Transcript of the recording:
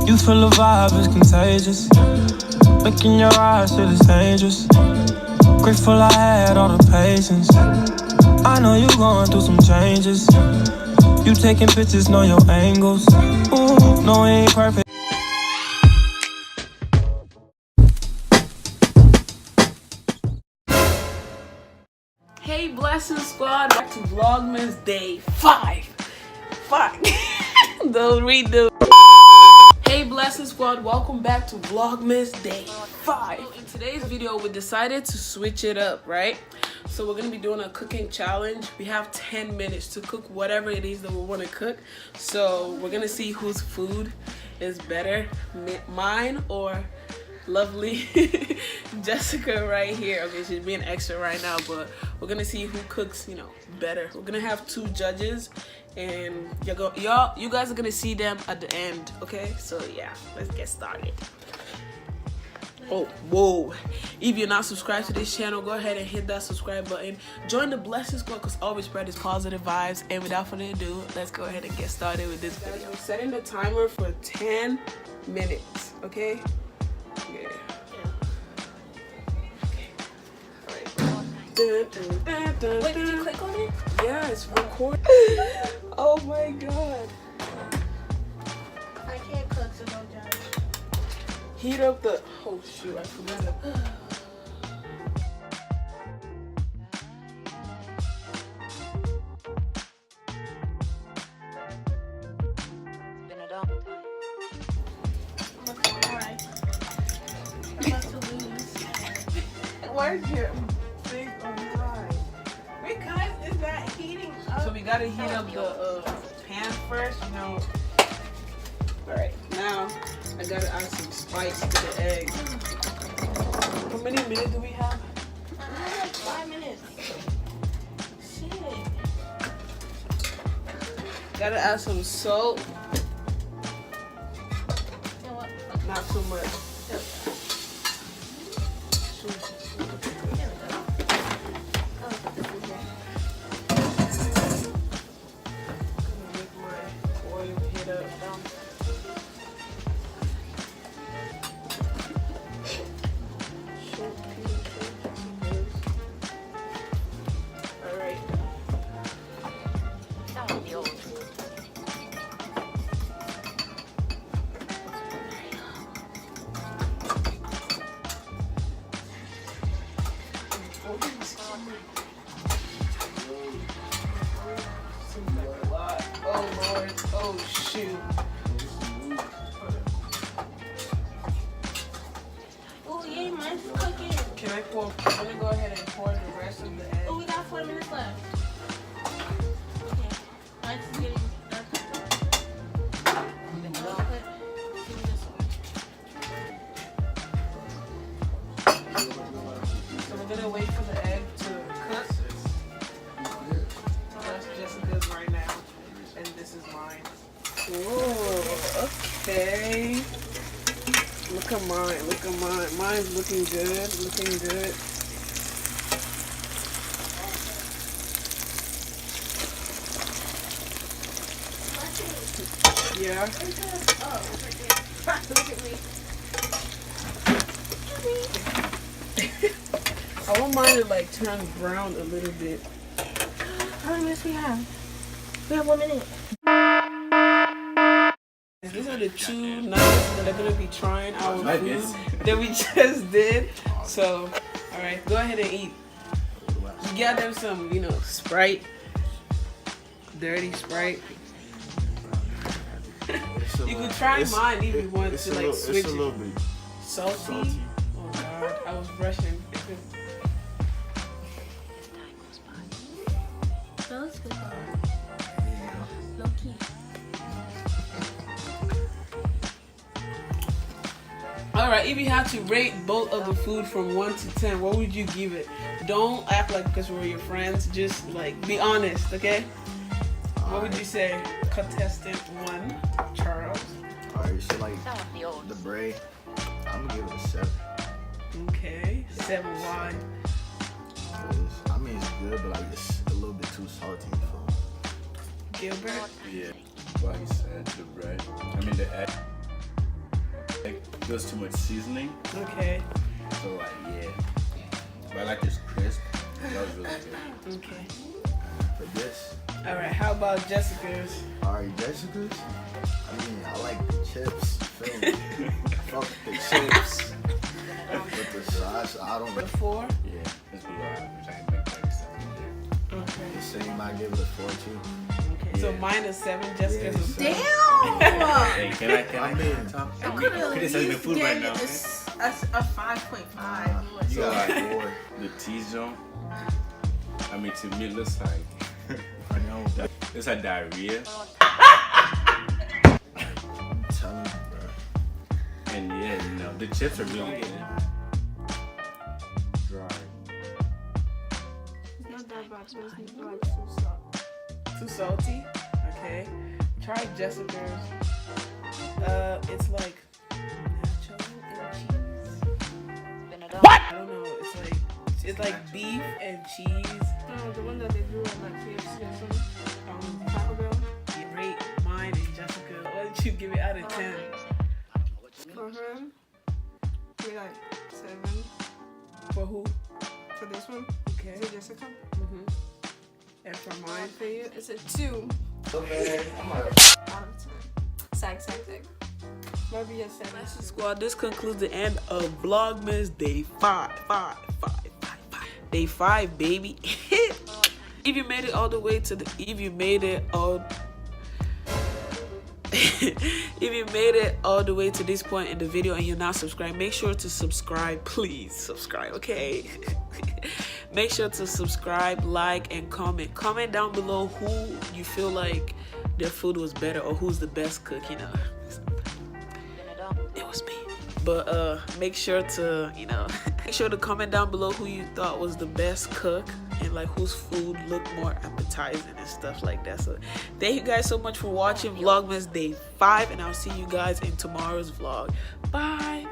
You feel the vibe is contagious. Look in your eyes, shit is dangerous. Grateful I had all the patience. I know you going through some changes. You taking pictures, know your angles. Ooh, no, it ain't perfect. Hey Blessing Squad, back to Vlogmas day 5. Don't redo. Hey Blessing Squad, welcome back to Vlogmas day 5. So in today's video, we decided to switch it up, right? So we're gonna be doing a cooking challenge. We have 10 minutes to cook whatever it is that we want to cook. So we're gonna see whose food is better, mine or lovely Jessica right here. Okay, she's being extra right now, but we're gonna see who cooks, better. We're gonna have 2 judges, and you guys are gonna see them at the end. Okay, so yeah, let's get started. Oh, whoa. If you're not subscribed to this channel, go ahead and hit that subscribe button. Join the Blessing Squad, because always spread is positive vibes. And without further ado, let's go ahead and get started with this video. I'm setting the timer for 10 minutes, okay? Yeah. Okay. Alright. Wait, did you click on it? Yeah, it's recording. Oh my god. I can't cook, so don't judge. Heat up the. Oh shoot, I forgot it. Why is your face on high? Because it's not heating up. So we gotta heat up the pan first, Alright, now I gotta add some spice to the egg. How many minutes do we have? Like 5 minutes. Shit. Gotta add some salt. You know what? Not too much. There we go. Oh, this is here. Make my oil heat up. Alright. That would be old. Oh Lord, oh shoot. Oh, yeah, mine's cooking. Can I pour? I'm gonna go ahead and pour the rest of the egg. Oh, we got 4 minutes left. Okay. Mine's getting dark. So we're gonna wait for the egg to cook. That's Jessica's right now, and this is mine. Oh, okay. Look at mine, look at mine. Mine's looking good, looking good. Yeah. Oh, look at me. I want mine to like turn brown a little bit. How many minutes we have? We have 1 minute. These are the 2 nuggets that are gonna be trying our food that we just did. So, all right, go ahead and eat. You got them some, Sprite, dirty Sprite. You could try mine if you want to switch it's a little it. bit Salty? Oh God, I was brushing. That looks good though. Low key. All right, if you had to rate both of the food from 1 to 10, what would you give it? Don't act like because we're your friends. Just like be honest, okay? What would you say? Contestant 1, Charles. Alright, so like the braid, I'm gonna give it a 7. Okay, 7 why? I mean it's good, but like it's a little bit too salty for Gilbert? Yeah, like he said, the bread. I mean the egg. There was too much seasoning. Okay. So like, yeah. But I like this crisp. That was really good. Okay. For this. All right. How about Jessica's? Alright, Jessica's. I mean, I like the chips. Feel me? Fuck the chips. But the sauce, I don't The know. 4. Yeah, it's below average. I ain't make 37. Okay. The same, I give it a 4 too. Okay. So Yeah. mine is 7. Jessica's is Yeah, 7. Damn! Hey, can I mean, talk? I I'm could have criticizing the food right now, man. a 5.5. You got So, like 4. The T-zone, I mean, to me, it looks like, I know. it's like diarrhea. I'm telling you, bro. And yeah, you know, the chips are really good. Dry. It's not that bad, so it's not like so soft. Too salty. Okay. Try Jessica's. It's like nacho and cheese. I don't know. It's like beef and cheese. No, the one that they do on like KFC or something. Taco Bell. You rate mine and Jessica. What did you give it out of 10? For her, maybe like 7. For who? For this one, Okay. is it Jessica? And for mine for you? It's a 2 So man, I'm like, out of 10. Sag. Maybe a 7. Squad, this concludes the end of Vlogmas Day 5. Day 5, baby. If you made it all the way to the, if you made it all to this point in the video and you're not subscribed, make sure to subscribe. Please subscribe, okay? Make sure to subscribe, like, and comment. Comment down below who you feel like their food was better or who's the best cook, you know. It was me. But make sure to, you know, make sure to comment down below who you thought was the best cook and like whose food looked more appetizing and stuff like that. So thank you guys so much for watching Vlogmas Day 5, and I'll see you guys in tomorrow's vlog. Bye.